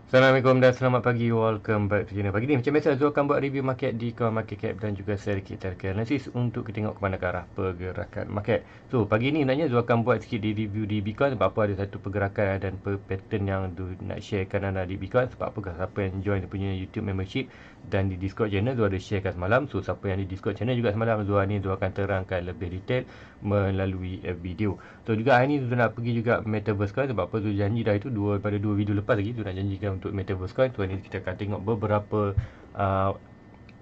Assalamualaikum dan selamat pagi. Welcome back to channel. Pagi ni macam biasa Zul akan buat review market di coin market cap dan juga sedikit target analisis untuk kita tengok ke mana arah pergerakan market. So pagi ni sebenarnya Zul akan buat sikit di review di Bitcoin sebab apa ada satu pergerakan dan pattern yang Zul nak sharekan anda di Bitcoin. Sebab apa siapa yang join dia punya YouTube membership dan di Discord channel Zul ada sharekan semalam. So siapa yang di Discord channel juga semalam Zul akan terangkan lebih detail melalui video. So juga hari ni Zul nak pergi juga Metaverse Coin sebab apa Zul janji dah itu daripada 2 video lepas lagi Zul nak janjikan untuk Metaverse Coin. So hari ni kita akan tengok beberapa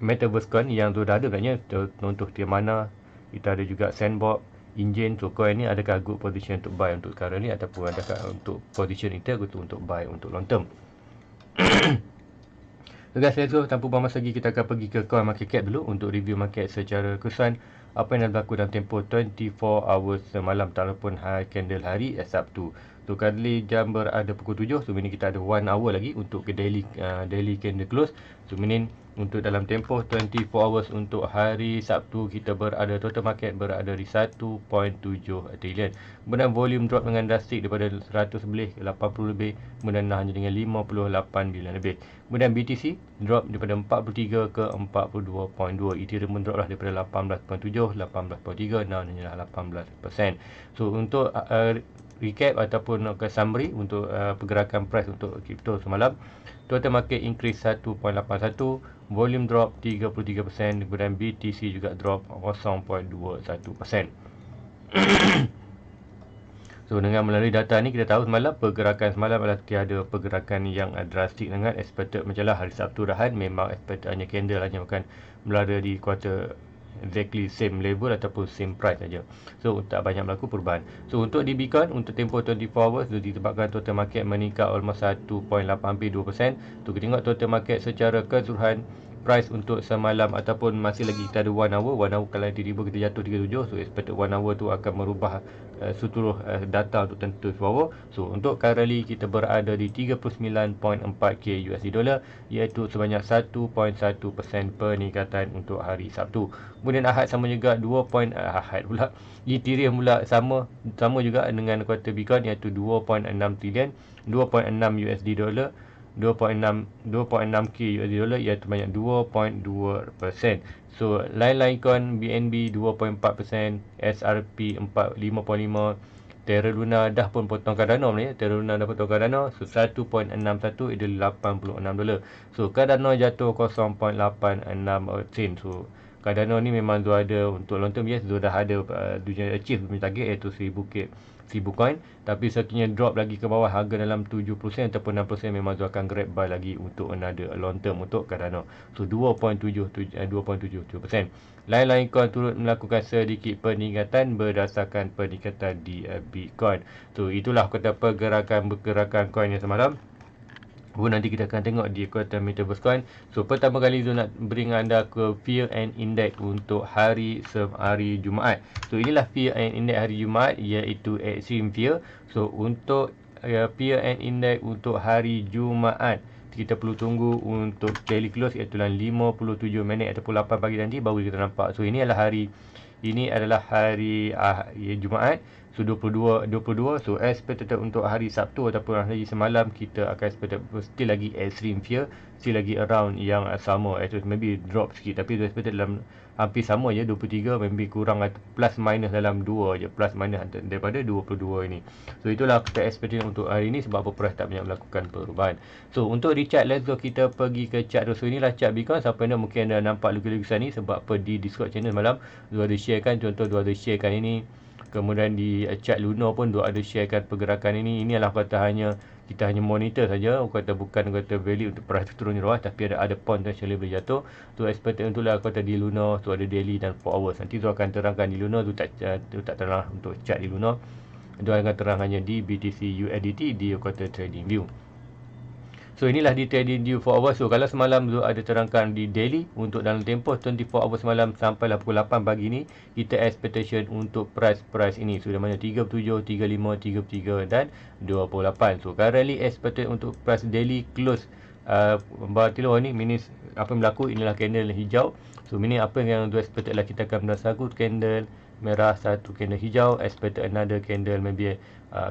Metaverse Coin yang Zul dah ada sebenarnya. Contoh dia mana, kita ada juga Sandbox, Engine. So coin ni adakah good position untuk buy untuk sekarang ni ataupun adakah untuk position kita untuk buy untuk long term. So guys, let's go. Tanpa buang masa lagi, kita akan pergi ke coin market cap dulu untuk review market secara keseluruhan apa yang berlaku dalam tempoh 24 hours semalam ataupun candle hari Sabtu. So kali jam berada pukul 7. So meaning kita ada 1 hour lagi untuk ke daily candle close. So meaning untuk dalam tempoh 24 hours untuk hari Sabtu kita berada, total market berada di 1.7 trilion. Kemudian volume drop dengan drastik daripada 100 lebih ke 80 lebih, kemudian hanya dengan 58 bilion lebih. Kemudian BTC drop daripada 43 ke 42.2. Ethereum drop lah daripada 18.7 18.3 dan hanyalah 18%. So untuk recap ataupun summary untuk pergerakan price untuk crypto semalam, total market increase 1.81, volume drop 33%, kemudian BTC juga drop 0.21%. So dengan melalui data ni kita tahu semalam pergerakan semalam adalah tiada pergerakan yang drastik dengan expected macam lah hari Sabtu Rahan memang expected hanya candle hanya akan berada di kuartal exactly same level ataupun same price saja. So tak banyak berlaku perubahan. So untuk di Bitcoin untuk tempoh 24 hours disebabkan total market meningkat almost 1.8 hampir 2%. Tu kita tengok total market secara keseluruhan price untuk semalam ataupun masih lagi kita ada 1 hour kalau tiba-tiba kita jatuh 37. So expected 1 hour tu akan merubah seluruh data untuk tentu hour. So untuk currently kita berada di 39.4k USD dollar iaitu sebanyak 1.1% peningkatan untuk hari Sabtu. Kemudian Ahad sama juga Ethereum pula sama juga dengan kuartal Bitcoin iaitu 2.6 trilion 2.6 USD dollar 2.6k USD dollar iaitu banyak 2.2%. So lain-lain coin BNB 2.4%, SRP 5.5, Terra Luna dah pun potong Cardano ni. Terra Luna dah potong Cardano. So 1.61 itu $86. So Cardano jatuh 0.86 sen. So Cardano ni memang tu ada untuk long term, yes, tu dah ada achieve punya target iaitu 1000 coin, tapi sekiranya drop lagi ke bawah harga dalam 70% ataupun 6% memang tu akan grab buy lagi untuk another long term untuk Cardano. So 2.77%. Lain-lain coin turut melakukan sedikit peningkatan berdasarkan peningkatan di Bitcoin. So itulah kata pergerakan coin yang semalam. Nanti kita akan tengok di kuartal Metaverse Coin. So pertama kali Zul nak bring anda ke Fear and Index untuk hari Jumaat. So inilah Fear and Index hari Jumaat iaitu Extreme Fear. So untuk Fear and Index untuk hari Jumaat kita perlu tunggu untuk daily close iaitu 57 minit ataupun 8 pagi nanti baru kita nampak. So ini adalah hari Jumaat. So 22. So expected untuk hari Sabtu ataupun hari semalam kita akan expected still lagi Extreme Fear, still lagi around yang sama, maybe drop sikit tapi expected dalam hampir sama je 23, maybe kurang plus minus dalam 2 je, plus minus daripada 22 ini. So itulah kita expectation untuk hari ini sebab apa price tak banyak melakukan perubahan. So untuk di chart, let's go kita pergi ke chart. So inilah chart Bitcoin. Siapa yang mungkin anda nampak lukisan ni sebab apa di Discord channel malam Zul ada sharekan, contoh Zul ada sharekan ini. Kemudian di chart Luna pun ada sharekan pergerakan ini. Ini adalah kata kita hanya monitor saja, kata bukan kata value untuk price turun di bawah, tapi ada potential boleh jatuh. So expected untuklah kata di Luna tu ada daily dan 4 hours. Nanti tu akan terangkan di Luna tu tak terang untuk chart di Luna. Itu akan terang hanya di BTC USDT di kata trading view. So inilah di trading view 4 hours. So kalau semalam tu ada terangkan di daily untuk dalam tempoh 24 hours semalam sampailah pukul 8 pagi ni kita expectation untuk price ini sudah mana 37, 35, 33 dan 28. So currently expected untuk price daily close bawah ni meaning apa yang berlaku inilah candle hijau. So meaning apa yang tu expected lah kita akan merasakan candle merah, satu candle hijau, expected another candle maybe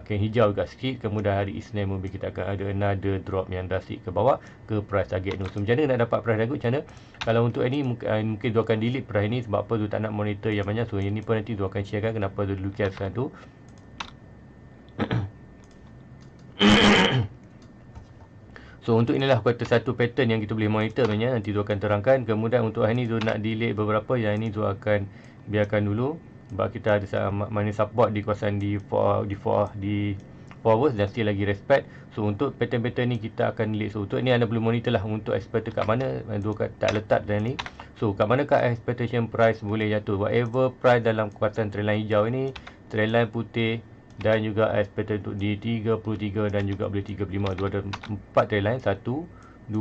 candle hijau agak sikit, kemudian hari Isnin mungkin kita akan ada another drop yang drastic ke bawah ke price target tu. So macam mana nak dapat price target, macam mana? Kalau untuk ini mungkin tu akan delete price ni, sebab apa tu tak nak monitor yang banyak. So yang ni pun nanti tu akan sharekan kenapa tu lukiskan tu. So untuk inilah kuartal satu pattern yang kita boleh monitor sebenarnya, nanti tu akan terangkan. Kemudian untuk hari ni tu nak delete beberapa, yang ini tu akan biarkan dulu sebab kita ada mana support di kawasan di 4 hours dan still lagi respect. So untuk pattern-pattern ni kita akan delete. So untuk ni anda perlu monitor lah untuk expected kat mana, tak letak dan ni. So kat manakah expectation price boleh jatuh, whatever price dalam kawasan trendline hijau ini, trendline putih dan juga expected untuk di 33 dan juga boleh 35. Tu ada 4 trendline, 1, 2,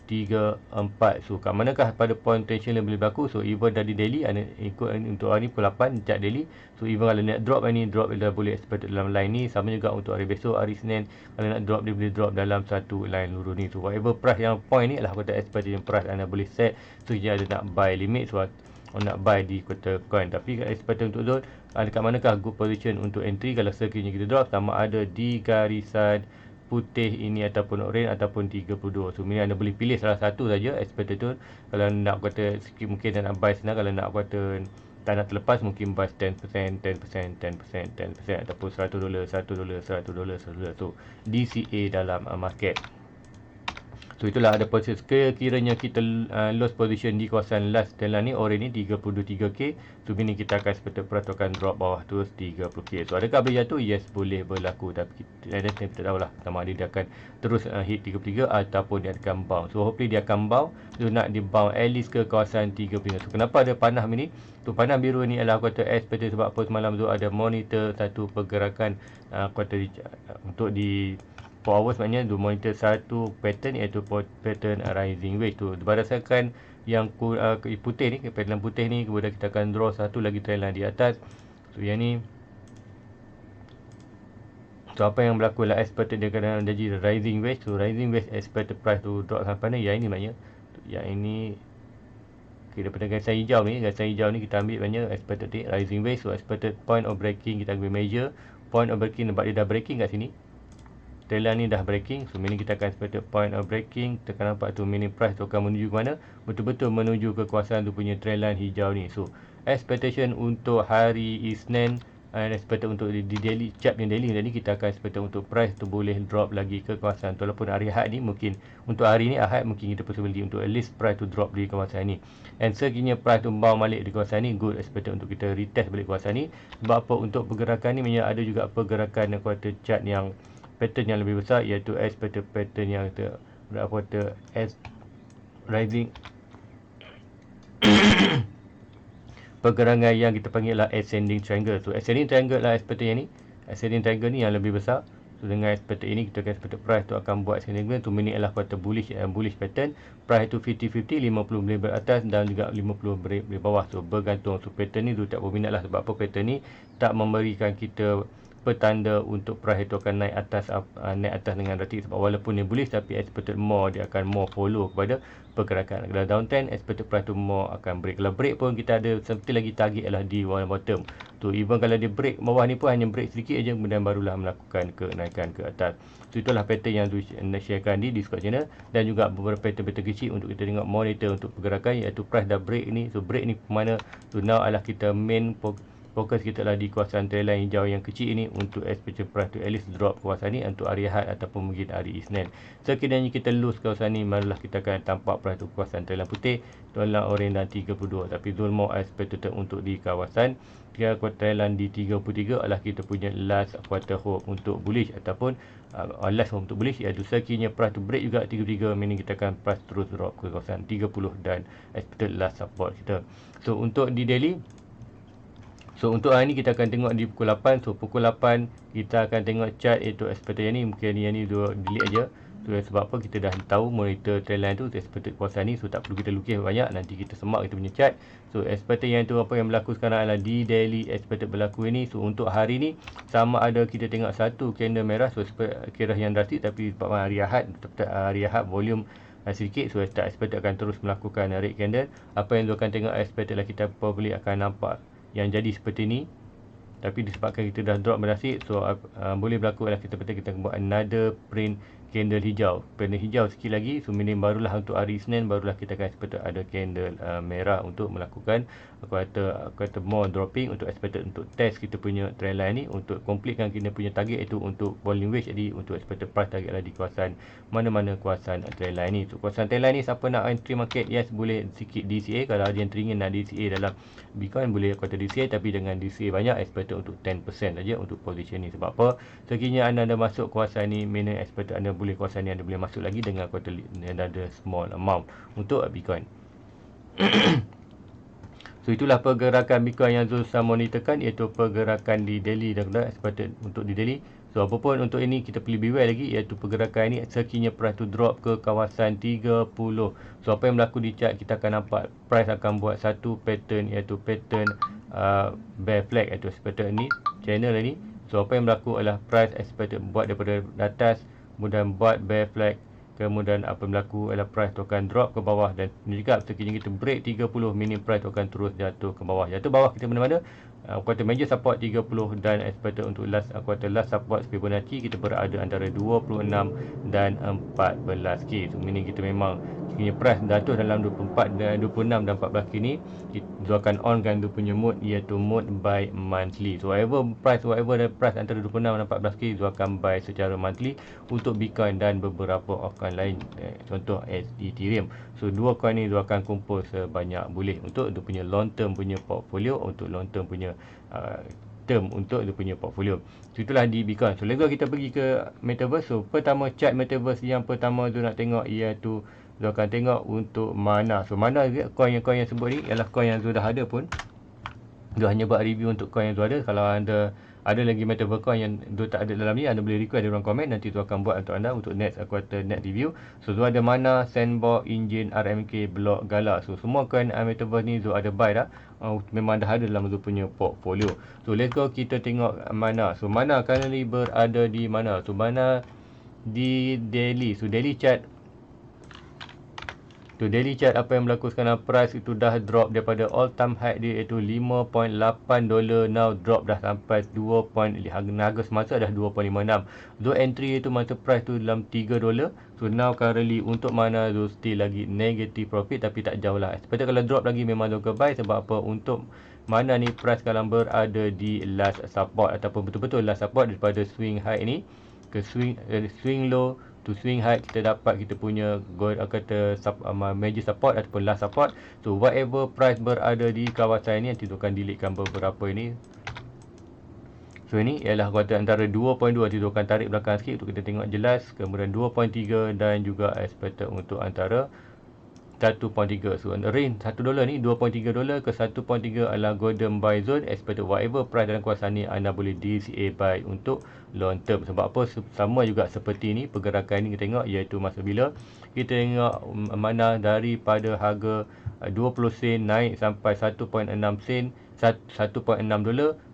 3, 4. So kat manakah pada point tension yang boleh berlaku. So even dari daily anda ikut untuk hari ni pukul 8 chart daily. So even kalau nak drop hari ni, drop dah boleh expected dalam line ni. Sama juga untuk hari besok, hari Senin, kalau nak drop dia boleh drop dalam satu line lurus ni. So whatever price yang point ni adalah kata expected price anda boleh set. So dia ada nak buy limit, so nak buy di quarter coin. Tapi expected untuk zone, dekat manakah good position untuk entry kalau sekiranya kita drop, sama ada di garisan putih ini ataupun orange ataupun 32. So anda boleh pilih salah satu saja expected tu. Kalau nak kata sikit mungkin nak buy senang, kalau nak kata tak nak terlepas mungkin buy 10%, 10%, 10%, 10% ataupun $100, $100, $100, $100. So DCA dalam market. So itulah ada proses kiranya kita lost position di kawasan last trendline ni, orange ni 32.3k. So ini kita akan seperti peratukan drop bawah terus 30k. So adakah boleh jatuh? Yes, boleh berlaku, tapi kita tak tahulah sama ada dia akan terus hit 33 ataupun dia akan bounce. So hopefully dia akan bounce. So nak di bounce at least ke kawasan 35. So kenapa ada panah ni? Tu panah biru ni adalah kuartal expected sebab apa semalam tu ada monitor satu pergerakan kuartal untuk di 4 hours, maknanya tu monitor satu pattern, iaitu pattern rising wedge tu. Berdasarkan yang putih ni, pattern putih ni, kemudian kita akan draw satu lagi trendline di atas. So yang ni, so apa yang berlaku adalah expected dia akan jadi rising wedge. So rising wedge expected price tu drop sampai mana? Yang ini maknanya, yang ini okay, daripada garisan hijau ni, kita ambil banyak expected rising wedge. So expected point of breaking kita ambil measure point of breaking, sebab dia dah breaking kat sini. Trendline ni dah breaking. So meaning kita akan expected point of breaking. Tekan nampak tu meaning price tu akan menuju ke mana? Betul-betul menuju ke kawasan tu punya trendline hijau ni. So expectation untuk hari Isnin, expected untuk di daily chart yang daily, jadi kita akan expected untuk price tu boleh drop lagi ke kawasan tu. Walaupun hari Ahad ni mungkin, untuk hari ni Ahad mungkin kita possibility untuk at least price tu drop di kawasan ni. And sekiranya price tu bounce balik di kawasan ni, good, expected untuk kita retest balik kawasan ni. Sebab apa? Untuk pergerakan ni ada juga pergerakan kuartal chart yang pattern yang lebih besar, iaitu expected pattern yang kuartal rising pergerakan yang kita panggil lah ascending triangle. So ascending triangle lah expected yang ni, ascending triangle ni yang lebih besar. So dengan expected ini kita akan expected price tu akan buat ascending triangle tu, meaning adalah kuartal bullish pattern. Price tu 50-50, 50 boleh beratas dan juga 50 boleh bawah. So bergantung. So pattern ni tu tak berminat lah, sebab apa? Pattern ni tak memberikan kita petanda untuk price itu akan naik atas dengan drastik. Sebab walaupun dia bullish, tapi expected more, dia akan more follow kepada pergerakan. Kalau downtrend, expected price tu more akan break. Kalau break pun kita ada seperti lagi target adalah di bottom tu. Even kalau dia break bawah ni pun hanya break sedikit aja, kemudian barulah melakukan kenaikan ke atas. So itulah pattern yang nak sharekan di Discord channel, dan juga beberapa pattern-pattern kecil untuk kita tengok monitor untuk pergerakan, iaitu price dah break ni. So break ni mana? So now adalah kita main fokus kita lah di kawasan trendline hijau yang kecil ini untuk expected price to at least drop kawasan ni untuk hari Ahad ataupun mungkin hari Isnin. Sekiranya kita lose kawasan ni, malah kita akan tampak price tu kawasan trendline putih, trendline orange dan 32. Tapi zone more expected untuk di kawasan trendline di 33 adalah kita punya last quarter hope untuk bullish ataupun last hope untuk bullish, iaitu sekiranya price to break juga 33, meaning kita akan price terus drop ke kawasan 30 dan expected last support kita. So untuk di daily, so untuk hari ni kita akan tengok di pukul 8. So pukul 8 kita akan tengok chart, iaitu expected yang ni. Mungkin yang ni dua delete aja. So sebab apa? Kita dah tahu monitor trendline tu expected kawasan ni. So tak perlu kita lukis banyak, nanti kita semak kita punya chart. So expected yang tu, apa yang berlaku sekarang adalah di daily expected berlaku ini. So untuk hari ni sama ada kita tengok satu candle merah. So kira yang drastik, tapi sebab hari Ahad volume sedikit, so tak expected akan terus melakukan red candle. Apa yang tu akan tengok expected lah, kita probably akan nampak yang jadi seperti ni. Tapi disebabkan kita dah drop berhasil, so boleh berlaku adalah kita buat another print candle hijau. Candle hijau sikit lagi, so meaning barulah untuk hari Isnin, barulah kita akan expected ada candle merah untuk melakukan kata more dropping, untuk expected untuk test kita punya trend line ni, untuk completekan kita punya target, iaitu untuk volume wedge. Jadi untuk expected price target adalah di kawasan mana-mana kawasan trend line ni. So kawasan trend line ni, siapa nak entry market, yes boleh sikit DCA. Kalau ada yang teringin nak DCA dalam Bitcoin, boleh kata DCA, tapi dengan DCA banyak, expected untuk 10% saja untuk position ni. Sebab apa? Sekiranya anda masuk kawasan ni, mana expected anda boleh kawasan ni, anda boleh masuk lagi dengan ada small amount untuk Bitcoin. So itulah pergerakan Bitcoin yang Zulsa monitorkan, iaitu pergerakan di daily dan expected untuk di daily. So apapun untuk ini, kita perlu beware lagi, iaitu pergerakan ini sekiranya price tu drop ke kawasan 30. So apa yang berlaku di chart, kita akan nampak price akan buat satu pattern, iaitu pattern bear flag, iaitu expected ni channel ni. So apa yang berlaku adalah price expected buat daripada atas, kemudian buat bear flag, kemudian apa yang berlaku adalah price tu akan drop ke bawah, dan juga sekiranya kita break 30, meaning price tu akan terus jatuh ke bawah. Jatuh bawah kita mana-mana, kuartal major support 30, dan expected untuk last kuartal last support Fibonacci kita berada antara 26 dan 14k. So meaning kita memang sekiranya price jatuh dalam 24 dan 26 dan 14k ni, kita akan onkan dia punya mode, iaitu mode buy monthly. So whatever price antara 26 dan 14k, dia akan buy secara monthly untuk Bitcoin dan beberapa altcoin lain, contoh Ethereum. So dua coin ni dia akan kumpul sebanyak boleh untuk dia punya long term punya portfolio, untuk long term punya term untuk dia punya portfolio. So itulah di Bitcoin. So let's go, kita pergi ke Metaverse. So pertama, chart Metaverse yang pertama tu nak tengok, iaitu dia akan tengok untuk Mana. So Mana coin yang sebut ni ialah coin yang sudah ada pun. Dia hanya buat review untuk coin yang sudah ada. Kalau anda ada lagi Metaverse coin yang dia tak ada dalam ni, anda boleh request di ruang komen, nanti tu akan buat untuk anda untuk next quarter net review. So tu ada Mana, Sandbox, Engine, RMK, Block, Gala. So semua coin Metaverse ni tu ada buy dah. Memang dah ada dalam tu punya portfolio. So let's go, kita tengok Mana. So Mana currently berada di mana? So Mana di daily. So daily chart, tu daily chart apa yang berlaku sekarang, price itu dah drop daripada all time high dia, iaitu $5.8, now drop dah sampai 2. Harga semasa dah 2.56. So entry itu masa price tu dalam $3. So now currently untuk Mana tu still lagi negative profit, tapi tak jauh lah. Seperti kalau drop lagi memang dia buy. Sebab apa? Untuk Mana ni price sekarang berada di last support, ataupun betul-betul last support daripada swing high ni ke swing low to swing high. Kita dapat kita punya major support ataupun last support. So whatever price berada di kawasan ini, nanti tu akan deletekan beberapa ini. So ini ialah kuartal antara 2.2, nanti tu akan tarik belakang sikit untuk kita tengok jelas. Kemudian 2.3 dan juga expected untuk antara 1.3. So range $1 ni, $2.3 ke 1.3 adalah golden buy zone. Expected whatever price dalam kawasan ni, anda boleh DCA buy untuk long term. Sebab apa? Sama juga seperti ni pergerakan ni kita tengok, iaitu masa bila kita tengok Mana daripada harga 20 sen naik sampai 1.6 sen, $1.6,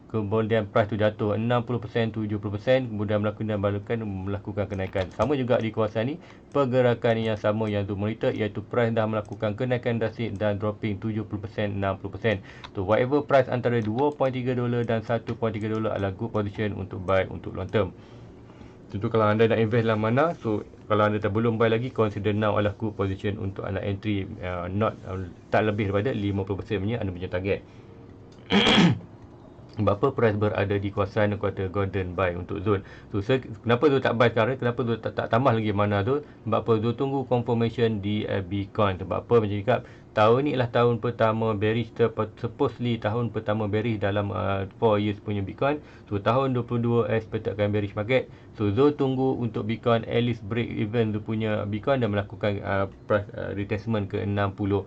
kemudian price tu jatuh 60%, 70%, kemudian melakukan kenaikan. Sama juga di kawasan ni, pergerakan yang sama yang tu monitor, iaitu price dah melakukan kenaikan drastik dan dropping 70%, 60%. So whatever price antara $2.3 dan $1.3 adalah good position untuk buy untuk long term. Tentu kalau anda nak invest dalam Mana, so kalau anda belum buy lagi, consider now adalah good position untuk anda entry, tak lebih daripada 50% punya anda punya target. Sebab apa? Price berada di kawasan kuartal golden buy untuk zone. So kenapa tu tak buy sekarang? Kenapa tu tak tambah lagi Mana tu? Sebab apa? Tu tunggu confirmation di Bitcoin. Sebab apa? Macam cakap, tahun ni ialah tahun pertama bearish, supposedly tahun pertama bearish dalam 4 years punya Bitcoin. So tahun 22 expected akan bearish market. So zone tunggu untuk Bitcoin at least break even tu punya Bitcoin dan melakukan price retestment ke 60k.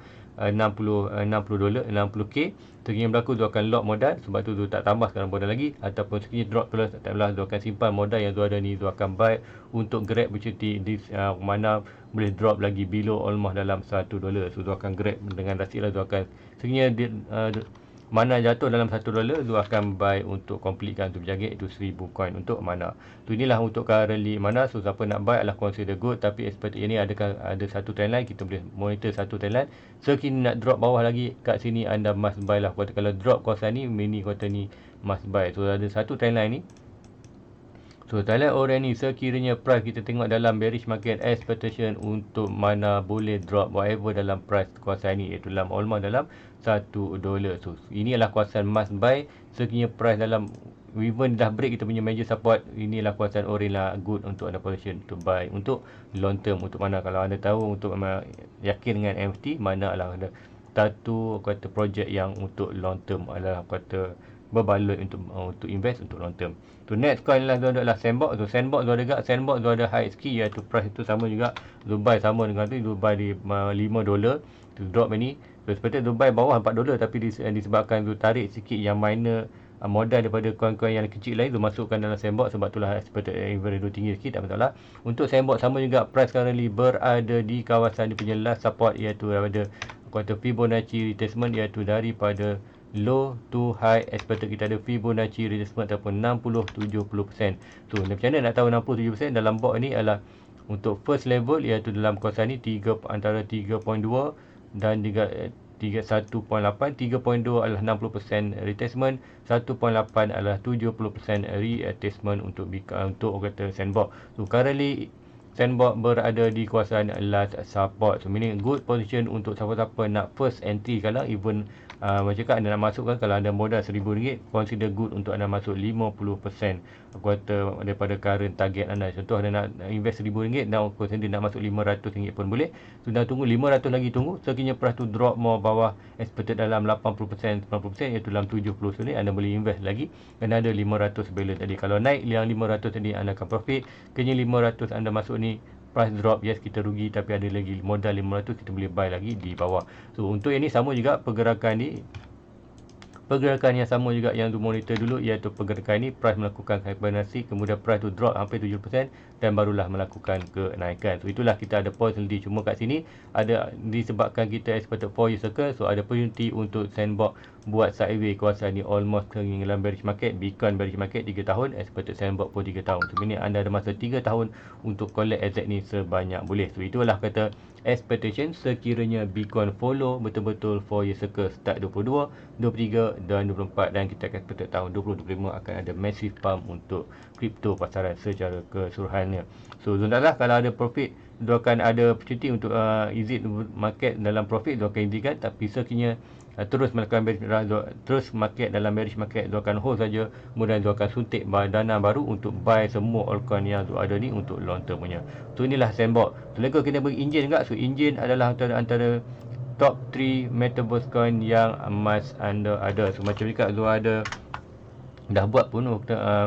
Sekiranya berlaku, tu akan lock modal. Sebab tu tak tambah sekarang modal lagi. Ataupun sekiranya drop plus, tak belah, tu akan simpan modal yang tu ada ni, tu akan buy untuk grab opportunity di Mana boleh drop lagi below almost dalam $1. So tu akan grab dengan drastik lah. Tu akan sekiranya mana jatuh dalam $1, Zu akan buy untuk completekan untuk berjaga itu 1000 coin untuk mana. So inilah untuk currently mana. So siapa nak buy adalah consider good, tapi seperti ini ada satu trend line, kita boleh monitor satu trend line. Sekini nak drop bawah lagi kat sini anda must buy lah. Kalau drop kawasan ni, mini quarter ni must buy. So ada satu trend line ni. So trend line orange ni sekiranya price kita tengok dalam bearish market expectation untuk mana boleh drop whatever dalam price kawasan ni, iaitu dalam almost dalam $1. So ini adalah kawasan must buy. Sekiranya price dalam even dah break kita punya major support, inilah kawasan orange lah good untuk anda position to buy untuk long term. Untuk mana kalau anda tahu untuk yakin dengan NFT, mana adalah ada satu kata projek yang untuk long term adalah kata berbaloi untuk invest untuk long term. So next coin lah adalah Sandbox. So Sandbox ada juga, Sandbox ada high ski, iaitu price itu sama juga. Dubai sama dengan tu, Dubai di $5 tu drop ini. So seperti Dubai bawah $4, tapi disebabkan tu tarik sikit yang minor modal daripada coin-coin yang kecil lain tu masukkan dalam Sandbox, sebab itulah seperti value tinggi sikit, tak masalah. Untuk Sandbox sama juga, price currently berada di kawasan dia punya last support, iaitu daripada kuartal Fibonacci retracement, iaitu daripada low to high expected kita ada Fibonacci retracement ataupun 60-70%. So macam mana nak tahu 60-70%? Dalam box ni adalah untuk first level, iaitu dalam kawasan ni antara 3.2 dan 1.8. 3.2 adalah 60% retracement, 1.8 adalah 70% retracement untuk kata Sandbox. So currently Sandbox berada di kawasan last support. So meaning good position untuk siapa-siapa nak first entry. Kalau even macam cakap anda nak masukkan, kalau anda modal RM1,000, consider good untuk anda masuk 50% kuartal daripada current target anda. Contoh anda nak invest RM1,000, dan consider nak masuk RM500 pun boleh. Sudah tunggu 500 lagi tunggu. Sekiranya price tu drop more bawah expected dalam 80%, 90%, iaitu dalam 70, so ni anda boleh invest lagi dan ada 500 balance tadi. Kalau naik yang 500 tadi anda akan profit. Kena 500 anda masuk ni, price drop, yes kita rugi, tapi ada lagi modal 500, kita boleh buy lagi di bawah. So untuk ini sama juga pergerakan ni, pergerakan yang sama juga yang tu monitor dulu, iaitu pergerakan ini price melakukan Fibonacci, kemudian price tu drop hampir 70% dan barulah melakukan kenaikan. So itulah kita ada opportunity. Cuma kat sini ada disebabkan kita expected 4 year circle, so ada opportunity untuk Sandbox buat sideways kawasan ni almost dalam bearish market. Bitcoin bearish market 3 tahun, expected Sandbox pun 3 tahun. So ini anda ada masa 3 tahun untuk collect asset ni sebanyak boleh. So itulah kata expectation sekiranya Bitcoin follow betul-betul 4 year circle start 22, 23 dan 24, dan kita akan expect tahun 2025 akan ada massive pump untuk crypto pasaran secara keseluruhannya. So sebenarnya kalau ada profit, dia akan ada opportunity untuk exit market dalam profit, dia akan exitkan. Tapi sekiranya terus melakukan terus market dalam bearish market, dia akan hold saja, kemudian dia akan suntik dana baru untuk buy semua altcoin yang ada ni untuk long term punya. So inilah Sandbox. So lepas kita bagi Engine juga. So Engine adalah antara top 3 metaverse coin yang must anda ada. So macam juga Zu ada dah buat pun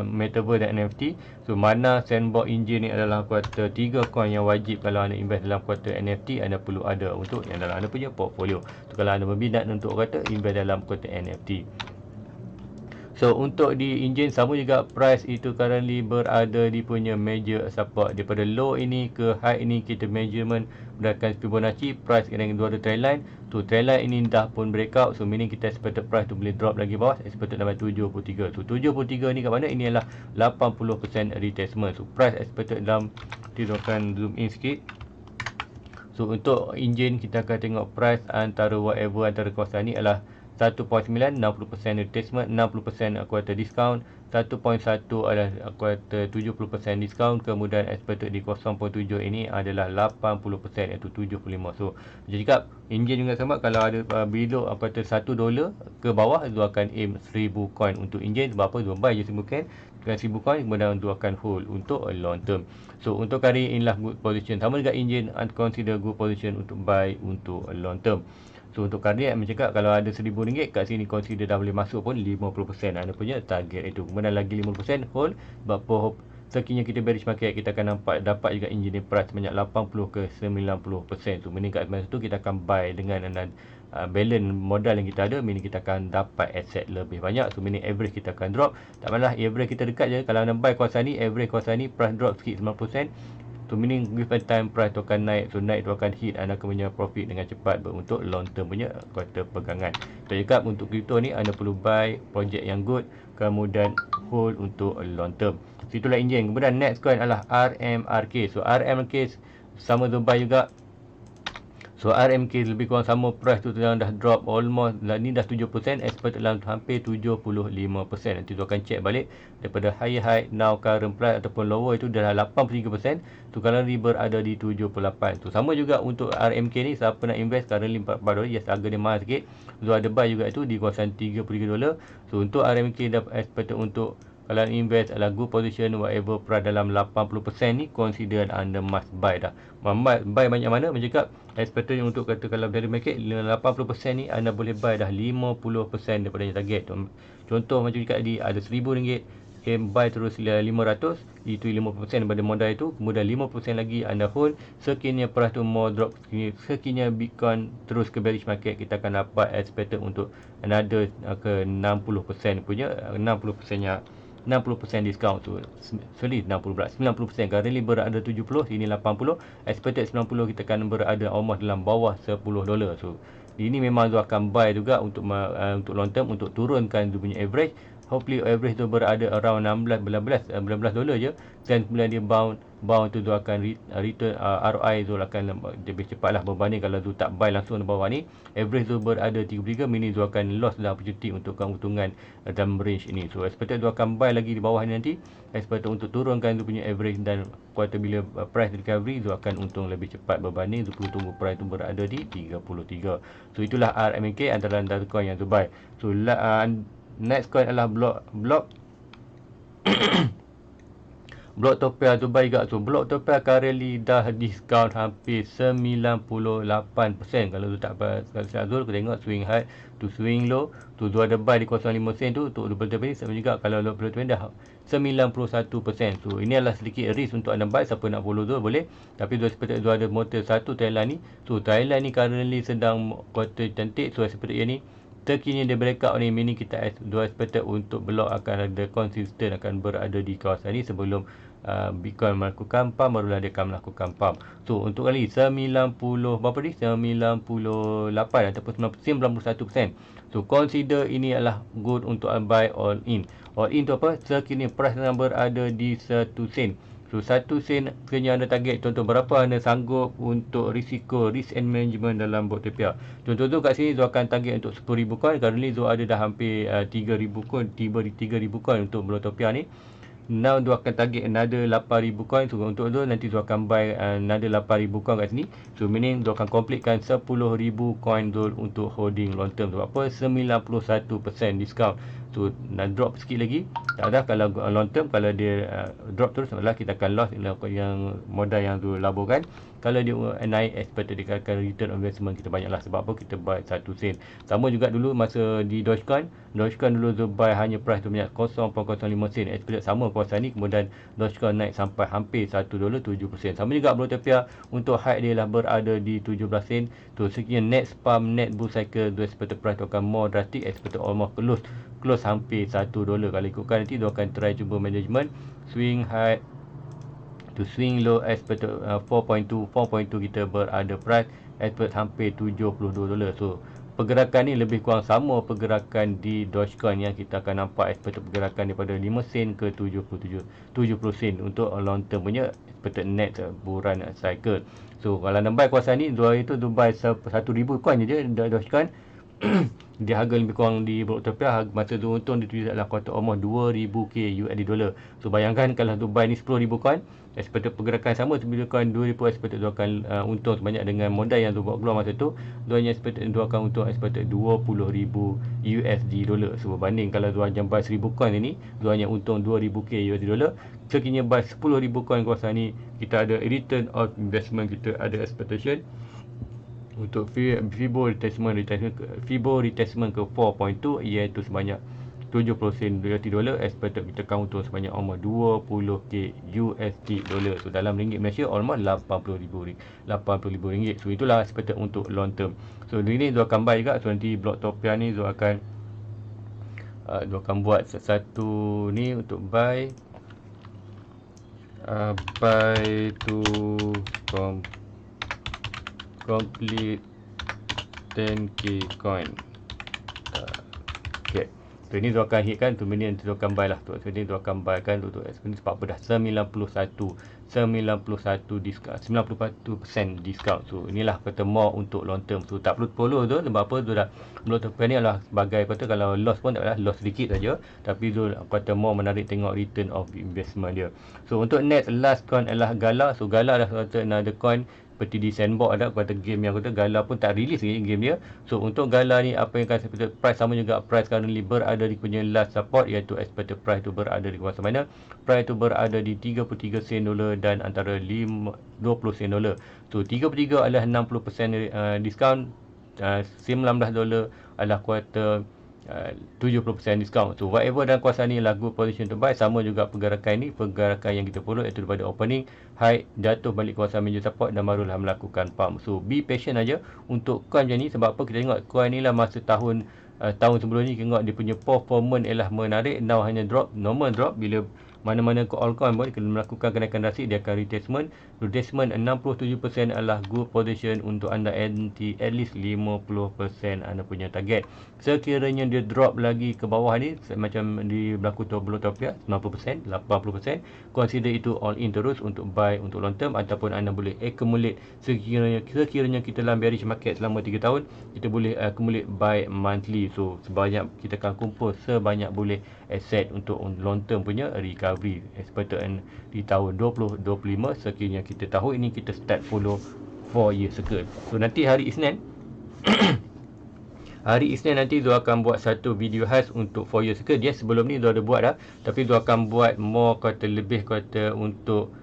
metaverse dan NFT. So mana Sandbox Engine ni adalah kuartal 3 coin yang wajib kalau anda invest dalam kuartal NFT, anda perlu ada untuk yang dalam anda punya portfolio. So kalau anda berminat untuk kata invest dalam kuartal NFT. So untuk di Engine sama juga, price itu currently berada di punya major support. Daripada low ini ke high ini kita measurement berdasarkan Fibonacci, price yang dua ada trend line. So trend line ini dah pun breakout, so meaning kita expected price tu boleh drop lagi bawah, expected dalam 73. So 73 ni kat mana? Ini adalah 80% retracement. So price expected dalam, kita akan zoom in sikit. So untuk Engine kita akan tengok price antara whatever antara kawasan ni adalah 1.9, 60% retracement, 60% kuartal discount, 1.1 adalah kuartal 70% discount, kemudian expected di 0.7 ini adalah 80%, iaitu 75. So jadi cakap Engine juga sama, kalau ada below kuartal $1 ke bawah, itu akan aim 1000 coin untuk Engine. Sebab apa? Dia buy je 1000 coin, dengan 1000 coin, kemudian dia akan hold untuk long term. So untuk kali inilah good position. Sama juga Engine, consider good position untuk buy untuk long term. So untuk kardiak mencakap kalau ada RM1,000 kat sini consider dah boleh masuk pun 50%. Anda punya target itu. Kemudian lagi 50% hold. Sebab sekiranya kita bearish market, kita akan dapat juga Engine price banyak 80 ke 90%. So meningkat masa tu kita akan buy dengan balance modal yang kita ada, meaning kita akan dapat asset lebih banyak. So meaning average kita akan drop. Tak masalah, average kita dekat je. Kalau anda buy kawasan ni, average kawasan ni price drop sikit 90%, So meaning given time price tu akan naik. So naik tu akan hit anda punya profit dengan cepat untuk long term punya kuartal pegangan. Saya cakap untuk crypto ni anda perlu buy project yang good, kemudian hold untuk long term. So itulah enjin. Kemudian next coin adalah RMRK. So RMRK sama Dubai juga. So RMK lebih kurang sama, price tu dah drop almost lah, ni dah 7%, expected dalam hampir 75%. Nanti tu akan check balik daripada high now current price ataupun lower itu dah 83%. Tu kalau ni berada di 78. Tu sama juga untuk RMK ni, siapa nak invest currently $44, yes harga dia mahal sikit. So ada buy juga itu di kawasan $33. So untuk RMK dah expected untuk kalau invest adalah good position whatever price dalam 80% ni, consider anda must buy dah. Buy banyak mana? Macam cakap expected untuk kata kalau dari market 80% ni anda boleh buy dah 50% daripada yang target. Contoh macam cakap tadi ada RM1000, buy terus 500, itu 50% daripada modal itu. Kemudian 50% lagi anda hold, sekiranya price tu more drop, sekiranya Bitcoin terus ke bearish market, kita akan dapat expected untuk another ke 60% punya 60% discount tu. Sorry 60 pula, 90%. Currently berada 70, sini 80, expected 90, kita akan berada almost dalam bawah $10. So ini memang tu akan buy juga untuk long term, untuk turunkan tu punya average. Hopefully average tu berada around 16 $19 je, dan kemudian dia bound tu akan return ROI tu akan lebih cepat lah berbanding kalau tu tak buy langsung di bawah ni. Average tu berada 33, meaning tu akan loss dalam opportunity untuk keuntungan dalam range ini. So expected tu akan buy lagi di bawah ni nanti, expected untuk turunkan tu punya average, dan kuartal bila price recovery tu akan untung lebih cepat berbanding tu tunggu price tu berada di 33. So itulah RMK antara coin yang tu buy. So next coin adalah Blocktopia Dubai juga. So Blocktopia currently dah discount hampir 98%. Kalau tu tak silap Zul, kita tengok swing high to swing low. Tu ada buy di 05 sen tu untuk Blocktopia ni, sama juga kalau Blocktopia dah 91%. So ini adalah sedikit risk untuk anda buy. Siapa nak follow Zul boleh. Tapi Zul seperti Zul ada motor satu Thailand ni. So Thailand ni currently sedang kuartal cantik. So seperti ini terkini dia breakout ni, meaning kita expected untuk block akan ada konsisten, akan berada di kawasan ni sebelum Bitcoin melakukan pump, barulah dia akan melakukan pump. So untuk kali 90 berapa ni, 98 ataupun 91%. So consider ini adalah good untuk buy all in. All in tu apa? Sekini price yang berada di 1 sen. So 1 sen sekiranya anda target, contoh berapa anda sanggup untuk risiko, risk and management dalam Blocktopia. Contoh tu kat sini Zul akan target untuk 10,000 coin. Currently Zul ada dah hampir 3,000 coin, tiba di 3,000 coin untuk Blocktopia ni. Now Zul akan target another 8,000 coin. So untuk tu nanti Zul akan buy another 8,000 coin kat sini. So meaning Zul akan completekan 10,000 coin Zul untuk holding long term. Sebab apa? 91% discount. So nak drop sikit lagi. Tak ada kalau long term, kalau dia drop terus, malah kita akan loss yang modal yang Zul laburkan. Kalau dia naik, expected dia akan return investment kita banyak lah. Sebab apa? Kita buy 1 sen. Sama juga dulu masa di Dogecoin dulu Zul buy hanya price tu banyak 0.05 sen. Expected sama kawasan ni, kemudian Dogecoin naik sampai hampir $1.70. Sama juga Blocktopia, untuk high dia lah berada di 17 sen. Tu sekian net spam, net bull cycle, tu expected price tu akan more drastic, expected almost close hampir $1. Kalau ikutkan nanti dia akan try cuba management swing high to swing low, expected 4.2 kita berada price expect hampir $72. So pergerakan ni lebih kurang sama pergerakan di Dogecoin yang kita akan nampak, expected pergerakan daripada 5 sen ke 70 sen untuk long term punya expected net buran cycle. So kalau anda buy kawasan ni, itu buy 1,000 coin je Dogecoin. Dia harga lebih kurang di Blocktopia, masa tu untung dia tulis dalam kuartal almost 2,000 USD. So bayangkan kalau tu buy ni 10,000 coin, expected pergerakan sama 10,000 coin 2,000, expected tu akan untung sebanyak dengan modal yang tu buat keluar masa tu. Tu hanya expected tu akan untung expected 20,000 USD. So berbanding kalau tu hanya buy 1,000 coin ni, tu hanya untung 2,000 USD. Sekiranya buy 10,000 coin kawasan ni, kita ada return of investment, kita ada expectation untuk FIBO retracement ke 4.2, iaitu sebanyak 70 sen $, expected kita akan untung sebanyak almost 20k USD. So dalam ringgit Malaysia almost 80,000 ringgit. So itulah expected untuk long term. So ini Zul akan buy juga. So nanti Blocktopia ni Zul akan buat satu ni untuk buy. buy to complete 10k coin. Okay. So ini tu akan hit kan, tu benda tu akan buy lah. So ni tu akan buy kan tu sebab apa dah 91 discount, 91% discount. So inilah kata more untuk long term. So tak perlu follow tu sebab apa tu dah belum ni adalah sebagai kata kalau loss pun tak adalah loss sedikit saja, tapi tu kata more menarik tengok return of investment dia. So untuk next last coin adalah Gala. So Gala dah kata another coin seperti di Sandbox ada kata game yang kata Gala pun tak release lagi game dia. So untuk Gala ni apa yang kata price sama juga, price currently berada di punya last support iaitu expected price tu berada di kawasan mana? Price tu berada di 33 sen dolar dan antara 20 sen dolar. So 33 adalah 60% diskaun, 19 dolar adalah kuartal 70% diskaun. So whatever dalam kawasan ni lah good position to buy. Sama juga pergerakan ni, pergerakan yang kita follow iaitu daripada opening high, jatuh balik kawasan major support dan barulah melakukan pump. So be patient aja untuk coin macam ni. Sebab apa kita tengok coin ni lah masa tahun sebelum ni tengok dia punya performance ialah menarik. Now hanya drop, normal drop. Bila mana-mana altcoin pun kena melakukan kenaikan drastik, dia akan retracement. Retracement 67% adalah good position untuk anda anti at least 50% anda punya target. Sekiranya dia drop lagi ke bawah ni macam di berlaku belum tahu 90%, 80%, consider itu all in terus untuk buy untuk long term, ataupun anda boleh accumulate sekiranya kita dalam bearish market selama 3 tahun, kita boleh accumulate buy monthly. So sebanyak kita akan kumpul sebanyak boleh asset untuk long term punya recovery expected di tahun 2025 sekiranya kita tahu ini kita start follow 4 year circle. So nanti hari Isnin hari Isnin nanti Zul akan buat satu video khas untuk 4 year circle. Dia sebelum ni Zul ada buat dah, tapi Zul akan buat more kata lebih kata untuk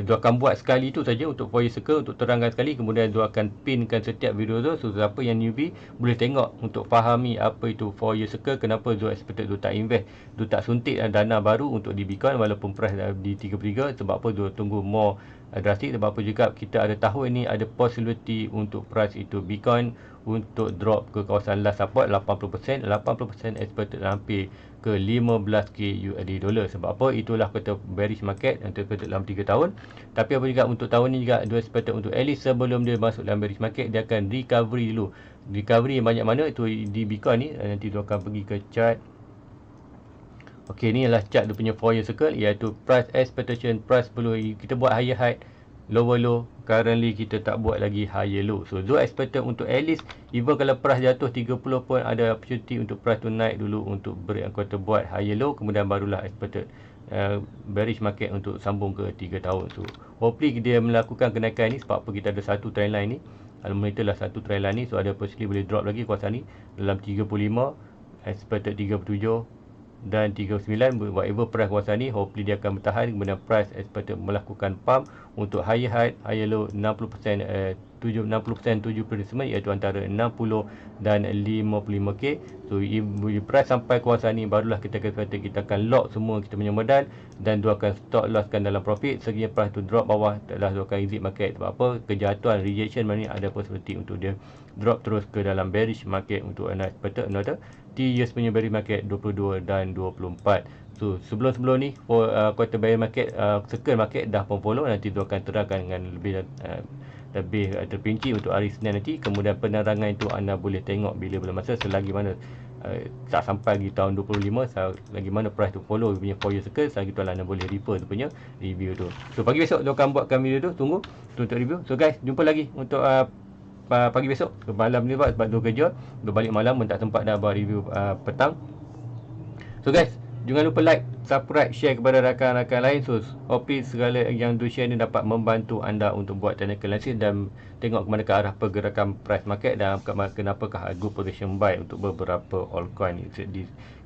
Zul akan buat sekali tu saja untuk 4 year circle untuk terangkan sekali. Kemudian Zul akan pinkan setiap video tu, so siapa yang newbie boleh tengok untuk fahami apa itu 4 year circle, kenapa Zul expected Zul tak invest, Zul tak suntik dana baru untuk di Bitcoin walaupun price di 33. Sebab apa Zul tunggu more drastik, sebab apa juga kita ada tahu ini ada possibility untuk price itu Bitcoin untuk drop ke kawasan last support 80%. 80% expected hampir ke 15k USD dolar. Sebab apa? Itulah kata bearish market yang terkejut dalam 3 tahun. Tapi apa juga untuk tahun ni juga dia expected untuk at least sebelum dia masuk dalam bearish market, dia akan recovery dulu. Recovery yang banyak mana itu di Bitcoin ni. Nanti dia akan pergi ke chart. Okey, ni adalah chart dia punya 4 year circle, iaitu price expectation, price perlu kita buat higher high, lower low. Currently kita tak buat lagi higher low. So Zul expected untuk at least even kalau price jatuh 30 pun ada opportunity untuk price tu naik dulu untuk kata buat higher low, kemudian barulah expected bearish market untuk sambung ke 3 tahun. So hopefully dia melakukan kenaikan ni. Sebab apa kita ada satu trend line ni, alhamdulillah satu trend line ni. So ada possibility boleh drop lagi kawasan ni dalam 35, expected 37 dan 39. Whatever price kawasan ni, hopefully dia akan bertahan. Kemudian price expected melakukan pump untuk higher high, higher low 60%, 70% iaitu antara 60 dan 55k. So if price sampai kawasan ni, barulah kita kata kita akan lock semua kita punya modal dan dia akan stop losskan dalam profit. Sekiranya price tu drop bawah, taklah dia akan exit market. Sebab apa? Kejatuhan, rejection mana ni ada possibility untuk dia drop terus ke dalam bearish market untuk expected another 3 years punya bearish market 22 dan 24. So sebelum ni quarter bear market, circle market dah pun follow. Nanti tu akan terangkan dengan lebih terperinci untuk hari Senin nanti. Kemudian penerangan itu anda boleh tengok bila masa selagi mana tak sampai di tahun 25, selagi mana price tu follow punya 4 year circle, selagi tu anda boleh refer tu punya review tu. So pagi besok tu akan buatkan video tu, tunggu untuk review. So guys, jumpa lagi untuk pagi besok. Malam ni sebab tu kerja, balik malam pun tak sempat dah buat review petang. So guys, jangan lupa like, subscribe, share kepada rakan-rakan lain. So hopefully segala yang du share ni dapat membantu anda untuk buat technical analysis dan tengok ke mana ke arah pergerakan price market dan kenapakah good position buy untuk beberapa altcoin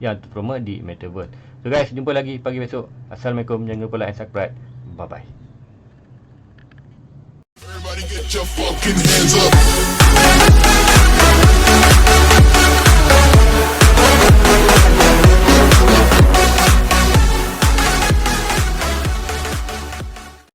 yang terutama di metaverse. So guys, jumpa lagi pagi besok. Assalamualaikum. Jangan lupa like and subscribe. Bye bye. Everybody get your fucking hands up.